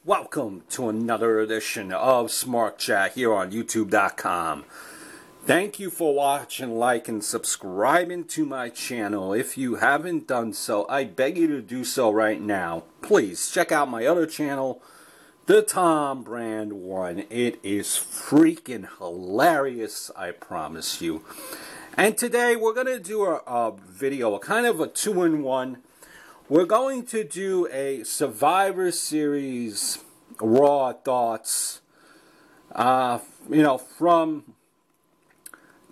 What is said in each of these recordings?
Welcome to another edition of Smart Chat here on YouTube.com. Thank you for watching, liking, and subscribing to my channel. If you haven't done so, I beg you to do so right now. Please check out my other channel, the Tom Brand one. It is freaking hilarious, I promise you. And today we're going to do a video, a kind of a two-in-one. We're going to do a Survivor Series Raw Thoughts, from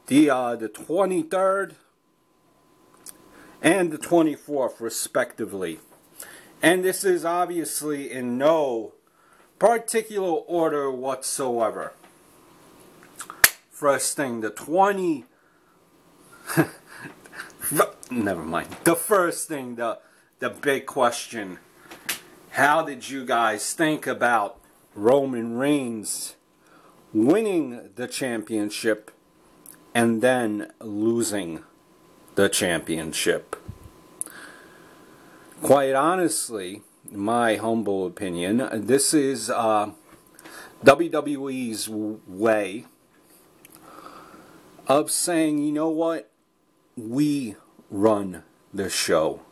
the 23rd and the 24th, respectively. And this is obviously in no particular order whatsoever. First thing, never mind. The first thing, the big question, how did you guys think about Roman Reigns winning the championship and then losing the championship? Quite honestly, in my humble opinion, this is WWE's way of saying, you know what, we run the show.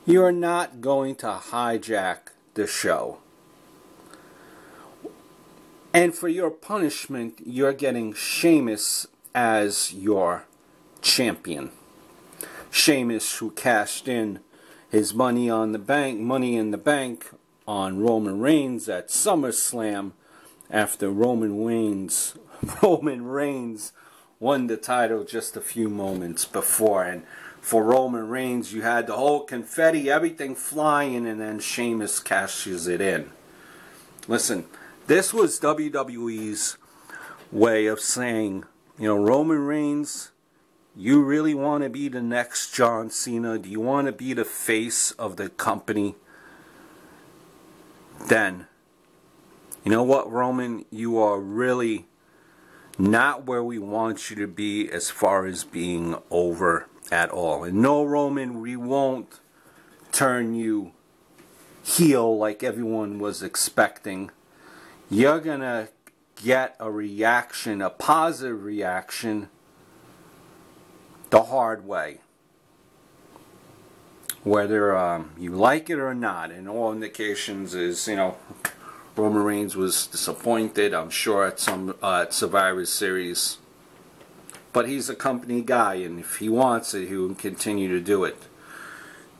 You're not going to hijack the show. And for your punishment, you're getting Sheamus as your champion. Sheamus, who cashed in his money in the bank on Roman Reigns at SummerSlam after Roman Reigns won the title just a few moments before. And for Roman Reigns, you had the whole confetti, everything flying, and then Sheamus cashes it in. Listen, this was WWE's way of saying, Roman Reigns, you really want to be the next John Cena? Do you want to be the face of the company? Then, you know what, Roman? You are really not where we want you to be as far as being over at all. And no, Roman, we won't turn you heel like everyone was expecting. You're gonna get a reaction, a positive reaction, the hard way. Whether you like it or not. And all indications is, Roman Reigns was disappointed, I'm sure, at some Survivor Series. But he's a company guy, and if he wants it, he will continue to do it.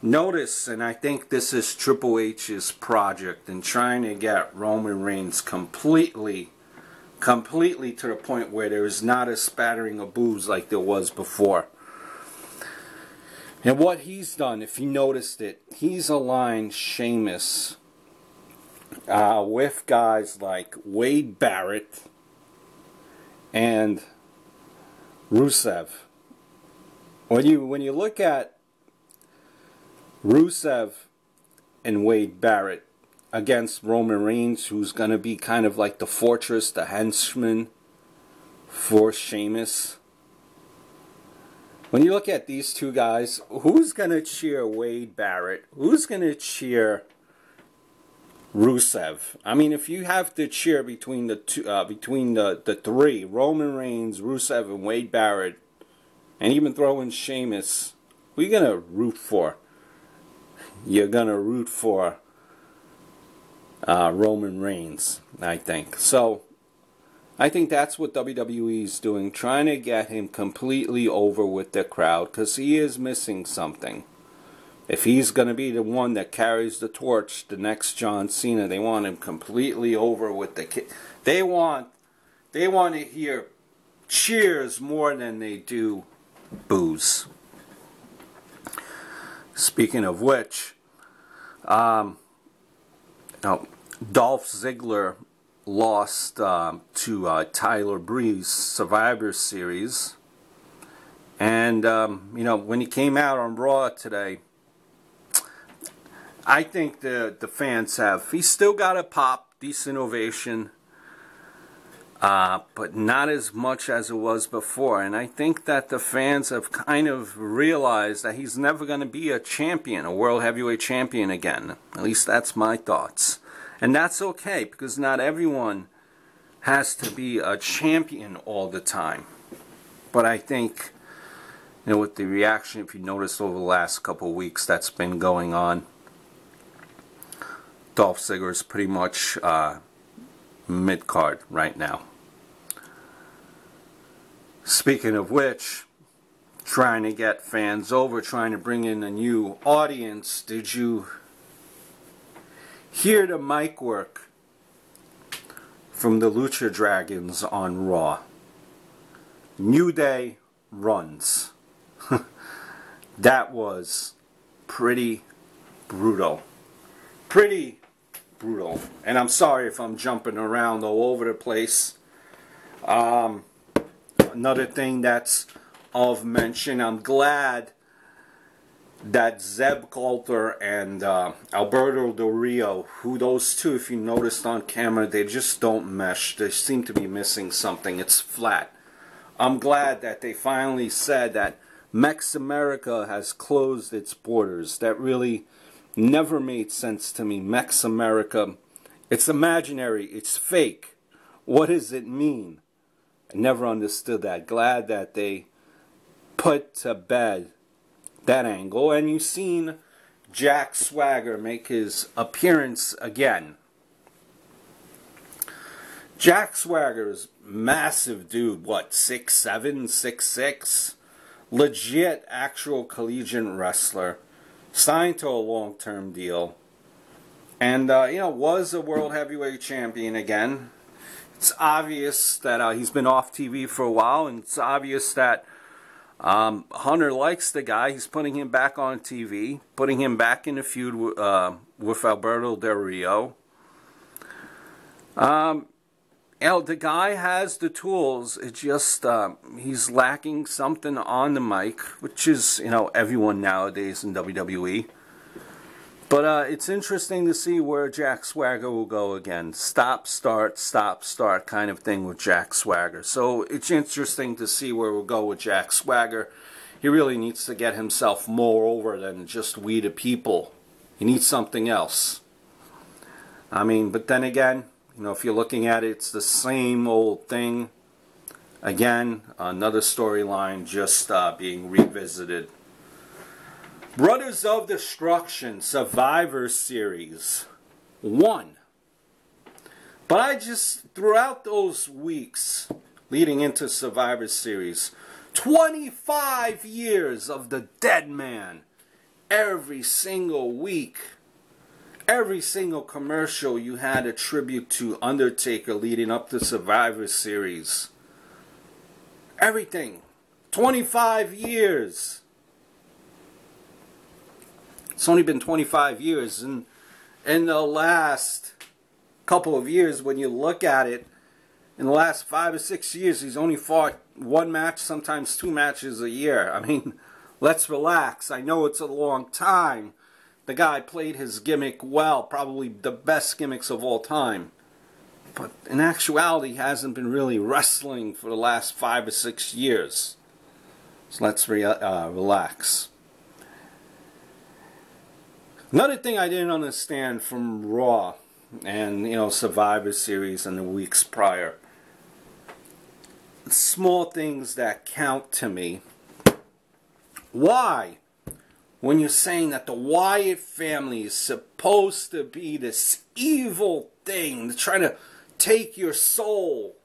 Notice, and I think this is Triple H's project in trying to get Roman Reigns completely to the point where there is not a spattering of boos like there was before. And what he's done, if you noticed it, he's aligned Sheamus with guys like Wade Barrett and Rusev. When you look at Rusev and Wade Barrett against Roman Reigns, who's going to be kind of like the fortress, the henchman for Sheamus. When you look at these two guys, who's going to cheer Wade Barrett? Who's going to cheer Rusev? I mean, if you have to cheer between the two, between the three, Roman Reigns, Rusev, and Wade Barrett, and even throw in Sheamus, who are you gonna root for? You're gonna root for Roman Reigns, I think. So I think that's what WWE is doing, trying to get him completely over with the crowd, because he is missing something. If he's going to be the one that carries the torch, the next John Cena, they want him completely over with the kid. They want to hear cheers more than they do boos. Speaking of which, Dolph Ziggler lost to Tyler Breeze Survivor Series, and when he came out on Raw today, I think the fans he's still got a pop, decent ovation, but not as much as it was before. And I think that the fans have kind of realized that he's never going to be a champion, a world heavyweight champion again. At least that's my thoughts. And that's okay, because not everyone has to be a champion all the time. But I think, you know, with the reaction, if you noticed over the last couple of weeks that's been going on, Dolph Ziggler is pretty much mid-card right now. Speaking of which, trying to get fans over, trying to bring in a new audience, did you hear the mic work from the Lucha Dragons on Raw? New Day runs. That was pretty brutal. Pretty brutal. And I'm sorry if I'm jumping around all over the place. Another thing that's of mention, I'm glad that Zeb Colter and Alberto Del Rio, who those two, if you noticed on camera, they just don't mesh. They seem to be missing something. It's flat. I'm glad that they finally said that Mex America has closed its borders. That really never made sense to me. Mex America, it's imaginary, it's fake. What does it mean? I never understood that. Glad that they put to bed that angle. And you've seen Jack Swagger make his appearance again. Jack Swagger's massive dude, what, 6'7", 6'6"? Legit, actual collegiate wrestler. Signed to a long-term deal. And, you know, was a World Heavyweight Champion again. It's obvious that he's been off TV for a while, and it's obvious that Hunter likes the guy. He's putting him back on TV, putting him back in a feud with Alberto Del Rio. You know, the guy has the tools. It's just he's lacking something on the mic, which is, you know, everyone nowadays in WWE. But it's interesting to see where Jack Swagger will go again. Stop, start kind of thing with Jack Swagger. So it's interesting to see where we'll go with Jack Swagger. He really needs to get himself more over than just We the People. He needs something else. I mean, but then again, you know, if you're looking at it, it's the same old thing. Again, another storyline just being revisited. Brothers of Destruction Survivor Series 1. But I just, throughout those weeks leading into Survivor Series, 25 years of the dead man. Every single week, every single commercial you had a tribute to Undertaker leading up to Survivor Series. Everything. 25 years. It's only been 25 years, and in the last couple of years, when you look at it, in the last 5 or 6 years, he's only fought one match, sometimes 2 matches a year. I mean, let's relax. I know it's a long time. The guy played his gimmick well, probably the best gimmicks of all time. But in actuality, he hasn't been really wrestling for the last 5 or 6 years. So let's relax. Another thing I didn't understand from Raw and, you know, Survivor Series and the weeks prior. Small things that count to me. Why? When you're saying that the Wyatt family is supposed to be this evil thing, trying to take your soul,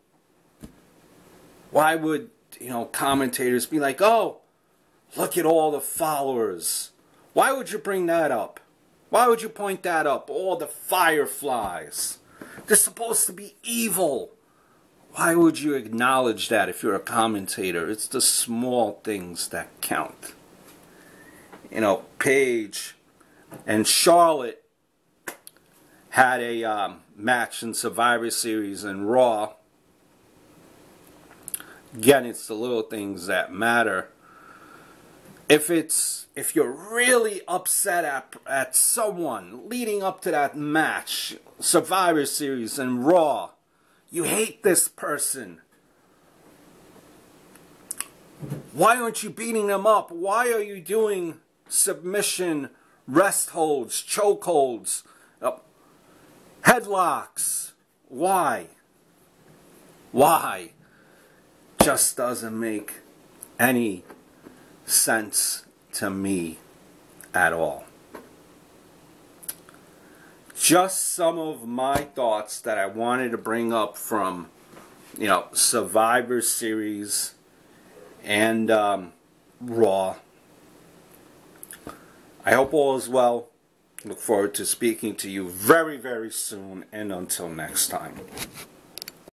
why would, you know, commentators be like, oh, look at all the followers? Why would you bring that up? Why would you point that up? All the fireflies. They're supposed to be evil. Why would you acknowledge that if you're a commentator? It's the small things that count. You know, Paige and Charlotte had a match in Survivor Series and Raw. Again, it's the little things that matter. If you're really upset at someone leading up to that match, Survivor Series and Raw, you hate this person. Why aren't you beating them up? Why are you doing submission, rest holds, choke holds? Headlocks. Why? Why? Just doesn't make any sense to me at all. Just some of my thoughts that I wanted to bring up from, Survivor Series and Raw. I hope all is well. Look forward to speaking to you very, very soon, and until next time.